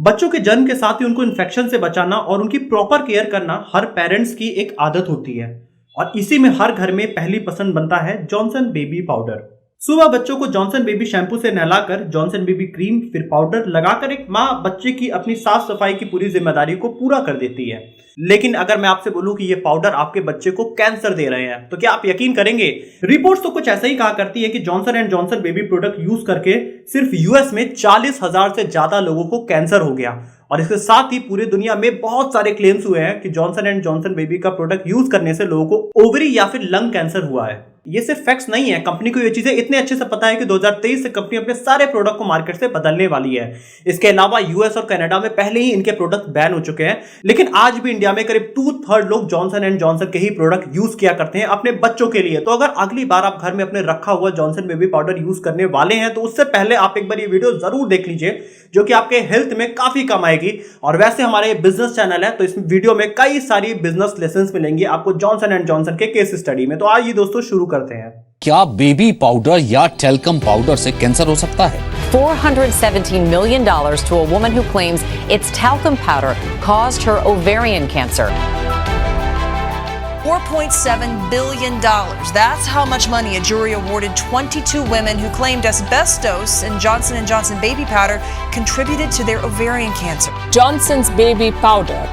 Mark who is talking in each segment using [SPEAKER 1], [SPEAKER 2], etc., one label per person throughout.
[SPEAKER 1] बच्चों के जन्म के साथ ही उनको इन्फेक्शन से बचाना और उनकी प्रॉपर केयर करना हर पेरेंट्स की एक आदत होती है और इसी में हर घर में पहली पसंद बनता है जॉनसन बेबी पाउडर। सुबह बच्चों को जॉनसन बेबी शैम्पू से नहलाकर जॉनसन बेबी क्रीम फिर पाउडर लगाकर एक माँ बच्चे की अपनी साफ सफाई की पूरी जिम्मेदारी को पूरा कर देती है। लेकिन अगर मैं आपसे बोलूं कि ये पाउडर आपके बच्चे को कैंसर दे रहे हैं तो क्या आप यकीन करेंगे? रिपोर्ट्स तो कुछ ऐसा ही कहा करती है कि Johnson and Johnson baby product use करके सिर्फ यूएस में 40,000 से ज्यादा लोगों को कैंसर हो गया और इसके साथ ही पूरी दुनिया में बहुत सारे क्लेम्स हुए हैं कि जॉनसन एंड जॉनसन बेबी का प्रोडक्ट यूज करने से लोगों को ओवरी या फिर लंग कैंसर हुआ है। ये सिर्फ फैक्ट्स नहीं है, कंपनी को ये चीजें इतने अच्छे से पता है कि 2023 से कंपनी अपने सारे प्रोडक्ट को मार्केट से बदलने वाली है। इसके अलावा यूएस और कनाडा में पहले ही इनके प्रोडक्ट बैन हो चुके हैं, लेकिन आज भी इंडिया में करीब 2/3 लोग जॉनसन एंड जॉनसन के ही प्रोडक्ट यूज किया करते हैं अपने बच्चों के लिए। तो अगर अगली बार आप घर में अपने रखा हुआ जॉनसन बेबी पाउडर यूज करने वाले हैं तो उससे पहले आप एक बार ये वीडियो जरूर देख लीजिए, जो कि आपके हेल्थ में काफी कम आएगी। और वैसे हमारा ये बिजनेस चैनल है तो इस वीडियो में कई सारी बिजनेस लेसन मिलेंगे आपको जॉनसन एंड जॉनसन के केस स्टडी में। तो आइए दोस्तों शुरू करते हैं।
[SPEAKER 2] क्या बेबी पाउडर या टेल्कम पाउडर से कैंसर हो सकता है?
[SPEAKER 3] $417 million to a woman who claims its talcum powder caused her ovarian cancer.
[SPEAKER 4] $4.7 billion. That's how much money a jury awarded 22 women who claimed asbestos in Johnson & Johnson baby powder contributed to their ovarian cancer.
[SPEAKER 5] Johnson's baby powder.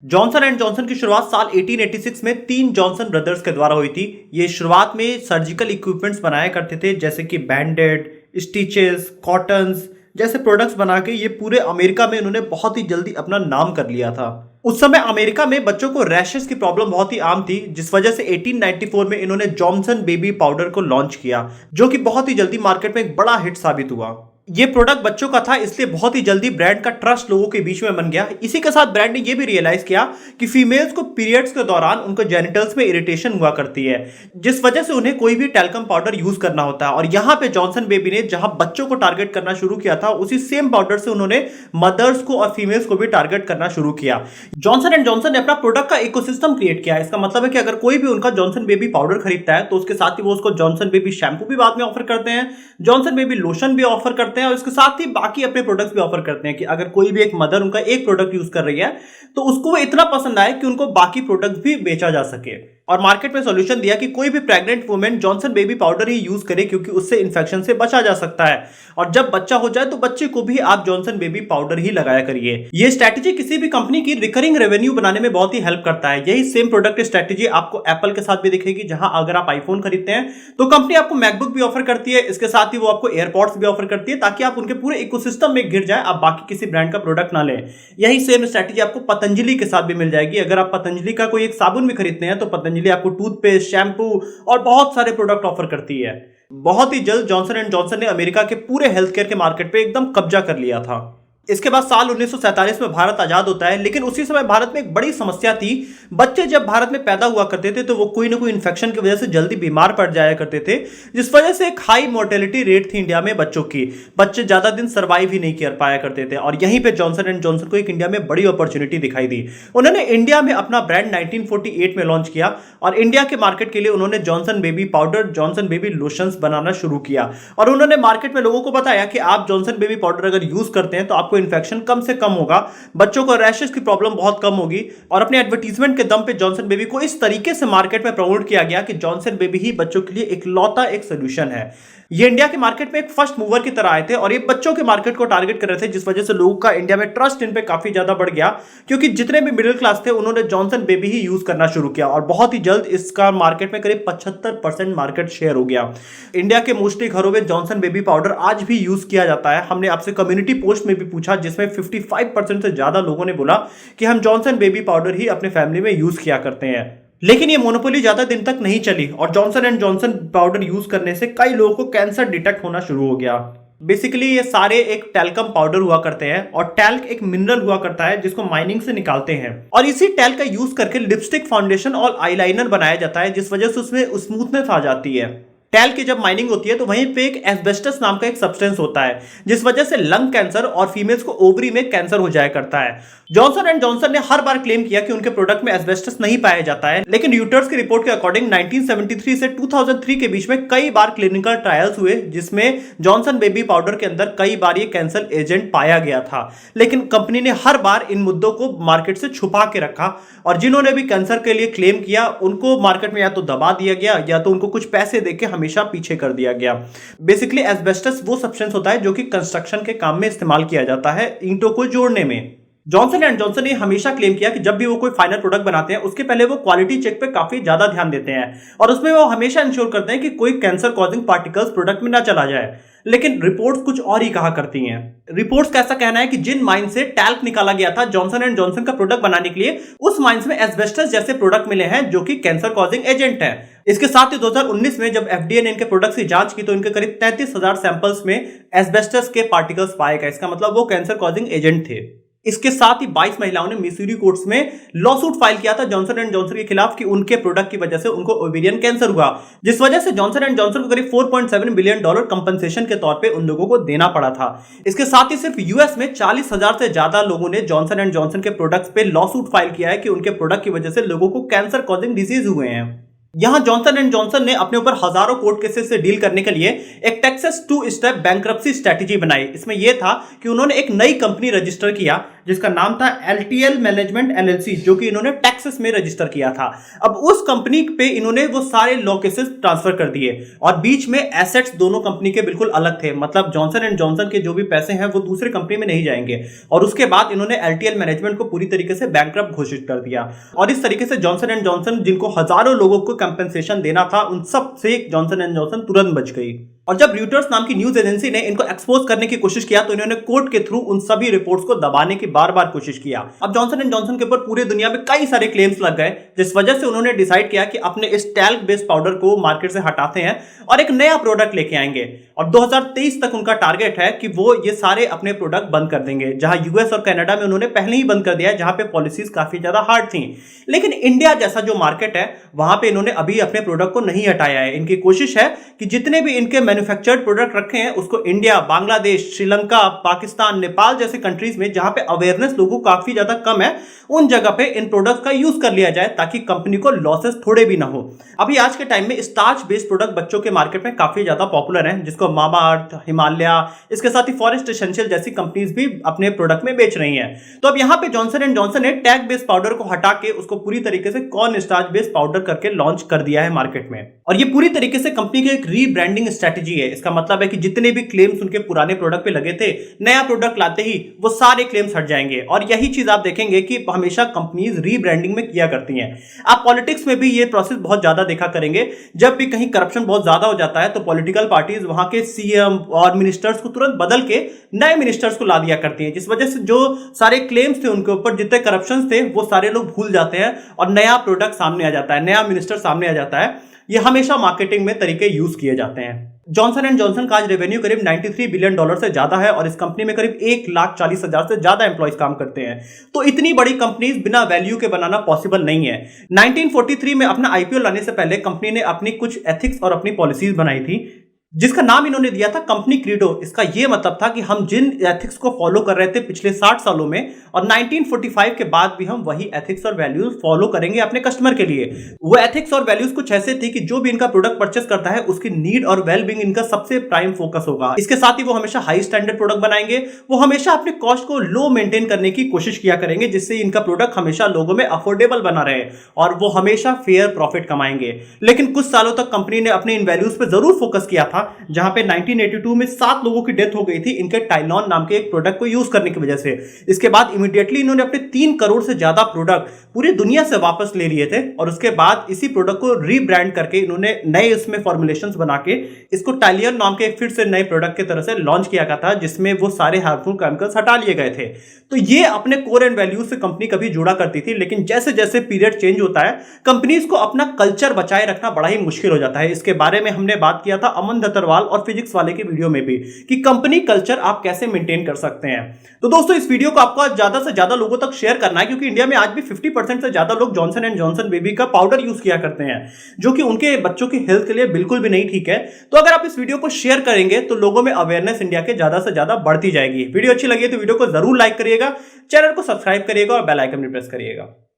[SPEAKER 1] Johnson and Johnson की शुरुआत साल 1886 में 3 Johnson brothers के द्वारा हुई थी। ये शुरुआत में सर्जिकल इक्विपमेंट्स बनाया करते थे जैसे कि बैंडेड, स्टिचेस, कॉटन्स जैसे प्रोडक्ट्स बना के ये पूरे अमेरिका में इन्होंने बहुत ही जल्दी अपना नाम कर लिया था। उस समय अमेरिका में बच्चों को रैशेस की प्रॉब्लम बहुत ही आम थी, जिस वजह से 1894 में इन्होंने जॉनसन बेबी पाउडर को लॉन्च किया, जो कि बहुत ही जल्दी मार्केट में एक बड़ा हिट साबित हुआ। ये प्रोडक्ट बच्चों का था, इसलिए बहुत ही जल्दी ब्रांड का ट्रस्ट लोगों के बीच में बन गया। इसी के साथ ब्रांड ने ये भी रियलाइज किया कि फीमेल्स को पीरियड्स के दौरान उनको जेनिटल्स में इरिटेशन हुआ करती है, जिस वजह से उन्हें कोई भी टैल्कम पाउडर यूज करना होता है। और यहाँ पे जॉनसन बेबी ने जहां बच्चों को टारगेट करना शुरू किया था, उसी सेम पाउडर से उन्होंने मदर्स को और फीमेल्स को भी टारगेट करना शुरू किया। जॉनसन एंड जॉनसन ने अपना प्रोडक्ट का इकोसिस्टम क्रिएट किया। इसका मतलब है कि अगर कोई भी उनका जॉनसन बेबी पाउडर खरीदता है तो उसके साथ ही वो उसको जॉनसन बेबी शैम्पू भी बाद में ऑफर करते हैं, जॉनसन बेबी लोशन भी ऑफर करते हैं और इसके साथ ही बाकी अपने प्रोडक्ट्स भी ऑफर करते हैं कि अगर कोई भी एक मदर उनका एक प्रोडक्ट यूज कर रही है तो उसको वो इतना पसंद आए कि उनको बाकी प्रोडक्ट भी बेचा जा सके। और मार्केट में सॉल्यूशन दिया कि कोई भी pregnant women Johnson baby powder ही यूज करे क्योंकि उससे इन्फेक्शन से बचा जा सकता है और जब बच्चा हो जाए तो बच्चे को भी आप जॉनसन बेबी पाउडर ही लगाया करिए। ये स्ट्रैटेजी किसी भी कंपनी की रिकरिंग रेवेन्यू बनाने में बहुत ही हेल्प करता है। यही सेम प्रोडक्ट स्ट्रैटेजी आपको एप्पल के साथ भी दिखेगी, जहां अगर आप आईफोन खरीदते हैं तो कंपनी आपको मैकबुक भी ऑफर करती है, इसके साथ ही वो आपको एयरपॉड्स भी ऑफर करती है ताकि आप उनके पूरे इकोसिस्टम में गिर जाए, आप बाकी किसी ब्रांड का प्रोडक्ट ना लें। यही सेम स्ट्रैटेजी आपको पतंजलि के साथ भी मिल जाएगी। अगर आप पतंजलि का कोई एक साबुन भी खरीदते हैं तो पतंजलि आपको टूथपेस्ट, शैम्पू और बहुत सारे प्रोडक्ट ऑफर करती है। बहुत ही जल्द जॉनसन एंड जॉनसन ने अमेरिका के पूरे हेल्थ केयर के मार्केट पे एकदम कब्जा कर लिया था। इसके बाद साल 1947 में भारत आजाद होता है, लेकिन उसी समय भारत में एक बड़ी समस्या थी। बच्चे जब भारत में पैदा हुआ करते थे तो वो कोई ना कोई इन्फेक्शन की वजह से जल्दी बीमार पड़ जाया करते थे, जिस वजह से एक हाई मोर्टेलिटी रेट थी इंडिया में बच्चों की। बच्चे ज्यादा दिन सर्वाइव ही नहीं कर पाया करते थे और यहीं पे जॉनसन एंड जॉनसन को एक इंडिया में बड़ी अपॉर्चुनिटी दिखाई दी। उन्होंने इंडिया में अपना ब्रांड 1948 में लॉन्च किया और इंडिया के मार्केट के लिए उन्होंने Johnson baby powder, Johnson baby lotions बनाना शुरू किया और उन्होंने मार्केट में लोगों को बताया कि आप जॉनसन बेबी पाउडर अगर यूज करते हैं तो आपको इन्फेक्शन कम से कम होगा, बच्चों को रैशेस की प्रॉब्लम बहुत कम होगी। और अपने एडवर्टीजमेंट के दम पे जॉनसन बेबी को इस तरीके से मार्केट में प्रमोट किया गया कि जॉनसन बेबी ही बच्चों के लिए इकलौता एक सोल्यूशन है। ये इंडिया के मार्केट में एक फर्स्ट मूवर की तरह आए थे और ये बच्चों के मार्केट को टारगेट कर रहे थे, जिस वजह से लोगों का इंडिया में ट्रस्ट इन पे काफी ज्यादा बढ़ गया क्योंकि जितने भी मिडिल क्लास थे उन्होंने जॉनसन बेबी ही यूज करना शुरू किया और बहुत ही जल्द इसका मार्केट में करीब 75% मार्केट शेयर हो गया। इंडिया के मोस्टली घरों में जॉनसन बेबी पाउडर आज भी यूज किया जाता है। हमने आपसे कम्युनिटी पोस्ट में भी पूछा जिसमें 55% से ज्यादा लोगों ने बोला कि हम जॉनसन बेबी पाउडर ही अपने फैमिली में यूज किया करते हैं। लेकिन ये मोनोपोली ज्यादा दिन तक नहीं चली और Johnson and Johnson powder use करने से कई लोगों को कैंसर डिटेक्ट होना शुरू हो गया। बेसिकली ये सारे एक टैल्कम पाउडर हुआ करते हैं और टैल्क एक मिनरल हुआ करता है जिसको माइनिंग से निकालते हैं और इसी टैल्क का यूज करके लिपस्टिक, फाउंडेशन और आईलाइनर बनाया जाता है, जिस वजह से उसमें स्मूथनेस आ जाती है। टैल की जब माइनिंग होती है तो वहीं पे एक एस्बेस्टस नाम का एक सब्सटेंस होता है जिस वजह से लंग कैंसर और फीमेल्स को ओवरी में कैंसर हो जाया करता है। जॉनसन एंड जॉनसन ने हर बार क्लेम किया कि उनके प्रोडक्ट में एस्बेस्टस नहीं पाया जाता है, लेकिन यूटर्स की रिपोर्ट के अकॉर्डिंग 1973 से 2003 के बीच में कई बार क्लिनिकल ट्रायल्स हुए जिसमें जॉनसन बेबी पाउडर के अंदर कई बार ये कैंसर एजेंट पाया गया था, लेकिन कंपनी ने हर बार इन मुद्दों को मार्केट से छुपा के रखा और जिन्होंने भी कैंसर के लिए क्लेम किया उनको मार्केट में या तो दबा दिया गया या तो उनको कुछ पैसे देके हमेशा पीछे कर दिया गया। बेसिकली एस्बेस्टस वो सब्सटेंस होता है जो कि कंस्ट्रक्शन के काम में इस्तेमाल किया जाता है ईंटों को जोड़ने में। जॉनसन एंड जॉनसन ने हमेशा क्लेम किया कि जब भी वो कोई फाइनल प्रोडक्ट बनाते हैं उसके पहले वो क्वालिटी चेक पे काफी ज्यादा ध्यान देते हैं और उसमें वो हमेशा इंश्योर करते हैं कि कोई कैंसर कॉजिंग पार्टिकल्स प्रोडक्ट में ना चला जाए। लेकिन रिपोर्ट्स कुछ और ही कहा करती हैं। रिपोर्ट्स का ऐसा कहना है कि जिन माइन से टैल्क निकाला गया था जॉनसन एंड जॉनसन का प्रोडक्ट बनाने के लिए, उस माइंस में एस्बेस्टस जैसे प्रोडक्ट मिले हैं जो कि कैंसर कॉजिंग एजेंट है। इसके साथ ही 2019 में जब एफडीए ने इनके प्रोडक्ट्स की जांच की तो इनके करीब 33,000 सैंपल्स में एस्बेस्टस के पार्टिकल्स पाए गए। इसका मतलब वो कैंसर कॉजिंग एजेंट थे। इसके साथ ही 22 महिलाओं ने मिसूरी कोर्ट्स में लॉसूट फाइल किया था जॉनसन एंड जॉनसन के खिलाफ कि उनके प्रोडक्ट की वजह से उनको ओवेरियन कैंसर हुआ, जिस वजह से जॉनसन एंड जॉनसन को करीब $4.7 बिलियन कंपनसेशन के तौर पे उन लोगों को देना पड़ा था। इसके साथ ही सिर्फ यूएस में 40,000 से ज्यादा लोगों ने जॉनसन एंड जॉनसन के प्रोडक्ट्स पे लॉसूट फाइल किया है कि उनके प्रोडक्ट की वजह से लोगों को कैंसर कॉजिंग डिजीज हुए हैं। यहां जॉनसन एंड जॉनसन ने अपने ऊपर हजारों कोर्ट केसेस से डील करने के लिए एक टेक्सास 2 स्टेप बैंक्रप्सी स्ट्रेटजी बनाई। इसमें यह था कि उन्होंने एक नई कंपनी रजिस्टर किया जिसका नाम था LTL मैनेजमेंट LLC, जो कि इन्होंने टेक्सास में रजिस्टर किया था। अब उस कंपनी पे इन्होंने वो सारे लॉ केसेस ट्रांसफर कर दिए और बीच में एसेट्स दोनों कंपनी के बिल्कुल अलग थे, मतलब जॉनसन एंड जॉनसन के जो भी पैसे हैं वो दूसरे कंपनी में नहीं जाएंगे। और उसके बाद इन्होंने LTL मैनेजमेंट को पूरी तरीके से बैंकरप्ट घोषित कर दिया और इस तरीके से जॉनसन एंड जॉनसन जिनको हजारों लोगों को कंपेंसेशन देना था उन सब से जॉनसन एंड जॉनसन तुरंत बच गई। और जब रॉयटर्स नाम की न्यूज एजेंसी ने इनको एक्सपोज करने की कोशिश किया तो इन्होंने कोर्ट के थ्रू उन सभी रिपोर्ट्स को दबाने की बार बार कोशिश किया। अब जॉनसन एंड जॉनसन के ऊपर पूरे दुनिया में कई सारे क्लेम्स लग गए, जिस वजह से उन्होंने डिसाइड किया कि अपने इस टैल्क बेस्ड पाउडर को मार्केट से हटाते हैं और एक नया प्रोडक्ट लेके आएंगे। और 2023 तक उनका टारगेट है कि वो ये सारे अपने प्रोडक्ट बंद कर देंगे, जहां यूएस और कनाडा में उन्होंने पहले ही बंद कर दिया है, जहां पे पॉलिसीज काफी ज्यादा हार्ड थी। लेकिन इंडिया जैसा जो मार्केट है वहां पे इन्होंने अभी अपने प्रोडक्ट को नहीं हटाया है। इनकी कोशिश है कि जितने भी इनके मैन्युफैक्चर्ड प्रोडक्ट रखे हैं उसको इंडिया, बांग्लादेश, श्रीलंका, पाकिस्तान, नेपाल जैसे कंट्रीज में जहां पे अवेयरनेस लोगों काफी ज्यादा कम है उन जगह पे इन प्रोडक्ट्स का यूज कर लिया जाए ताकि कंपनी को लॉसेस थोड़े भी ना हो। अभी आज के टाइम में स्टार्च बेस्ड प्रोडक्ट बच्चों के मार्केट में काफी ज्यादा पॉपुलर हैं, जिसको मामा अर्थ, हिमालय, इसके साथ ही फॉरेस्ट एसेंशियल जैसी कंपनीज भी अपने प्रोडक्ट में बेच रही हैं। तो अब यहां पे जॉनसन एंड जॉनसन ने टैग बेस्ड पाउडर को हटा के उसको पूरी तरीके से कॉर्न स्टार्च बेस्ड पाउडर करके लॉन्च कर दिया है मार्केट में। और ये पूरी तरीके से कंपनी की एक रीब्रांडिंग स्ट्रेटजी है। इसका मतलब है कि जितने भी क्लेम्स उनके पुराने प्रोडक्ट पे लगे थे, नया प्रोडक्ट लाते ही वो सारे क्लेम्स हट जाएंगे। और यही चीज आप देखेंगे कि हमेशा कंपनीज रीब्रांडिंग में किया करती हैं। आप पॉलिटिक्स में भी ये प्रोसेस बहुत ज्यादा देखा करेंगे। जब भी कहीं करप्शन बहुत ज्यादा हो जाता है तो पॉलिटिकल पार्टीज वहां के सीएम और मिनिस्टर्स को तुरंत बदल के नए मिनिस्टर्स को ला दिया करती हैं, जिस वजह से जो सारे क्लेम्स थे उनके ऊपर, जितने करप्शन थे, वो सारे लोग भूल जाते हैं और नया प्रोडक्ट सामने आ जाता है, नया मिनिस्टर सामने आ जाता है। ये हमेशा मार्केटिंग में तरीके यूज किए जाते हैं। जॉनसन एंड जॉनसन का आज रेवेन्यू करीब $93 बिलियन से ज्यादा है और इस कंपनी में करीब 1,40,000 से ज्यादा एम्प्लॉइज काम करते हैं। तो इतनी बड़ी कंपनीज बिना वैल्यू के बनाना पॉसिबल नहीं है। 1943 में अपना आईपीओ लाने से पहले कंपनी ने अपनी कुछ एथिक्स और अपनी पॉलिसीज बनाई थी, जिसका नाम इन्होंने दिया था कंपनी क्रीडो। इसका यह मतलब था कि हम जिन एथिक्स को फॉलो कर रहे थे पिछले 60 सालों में और 1945 के बाद भी हम वही एथिक्स और वैल्यूज फॉलो करेंगे अपने कस्टमर के लिए। वो एथिक्स और वैल्यूज कुछ ऐसे थी कि जो भी इनका प्रोडक्ट परचेस करता है उसकी नीड और वेलबींग इनका सबसे प्राइम फोकस होगा। इसके साथ ही वो हमेशा हाई स्टैंडर्ड प्रोडक्ट बनाएंगे। वो हमेशा अपने कॉस्ट को लो मेंटेन करने की कोशिश किया करेंगे, जिससे इनका प्रोडक्ट हमेशा लोगों में अफोर्डेबल बना रहे और वो हमेशा फेयर प्रॉफिट कमाएंगे। लेकिन कुछ सालों तक कंपनी ने अपने इन वैल्यूज पे जरूर फोकस किया था, जहां पे 1982 में 7 लोगों की डेथ हो गई थी इनके टाइलॉन नाम के एक प्रोडक्ट को यूज करने की वजह से। इसके बाद इमीडिएटली इन्होंने अपने 3 करोड़ से ज्यादा प्रोडक्ट पूरी दुनिया से वापस ले लिए थे और उसके बाद इसी प्रोडक्ट को रीब्रांड करके इन्होंने नए इसमें फॉर्मुलेशंस बना के इसको टाइलियन नाम के एक फिर से नए प्रोडक्ट की तरह से लॉन्च किया गया था, जिसमें वो सारे हार्मफुल केमिकल्स हटा लिए गए थे। तो ये अपने कोर एंड वैल्यूज से कंपनी कभी जुड़ा करती थी, लेकिन जैसे जैसे पीरियड चेंज होता है कंपनीज को अपना कल्चर बचाए रखना बड़ा ही मुश्किल हो जाता है। इसके बारे में हमने बात किया था अमन ततरवाल और फिजिक्स वाले के वीडियो में भी कि कंपनी कल्चर आप कैसे मेंटेन कर सकते हैं। तो दोस्तों इस वीडियो को आपको ज्यादा से ज्यादा लोगों तक शेयर करना है, क्योंकि इंडिया में आज भी 50% से ज्यादा लोग जॉनसन एंड जॉनसन बेबी का पाउडर यूज किया करते हैं, जो कि उनके बच्चों की हेल्थ के लिए बिल्कुल भी नहीं ठीक है। तो अगर आप इस वीडियो को शेयर करेंगे तो लोगों में अवेयरनेस इंडिया के ज्यादा से ज्यादा बढ़ती जाएगी। वीडियो अच्छी लगी तो वीडियो को जरूर लाइक करिएगा, चैनल को सब्सक्राइब करिएगा और बेल आइकन भी प्रेस करिएगा।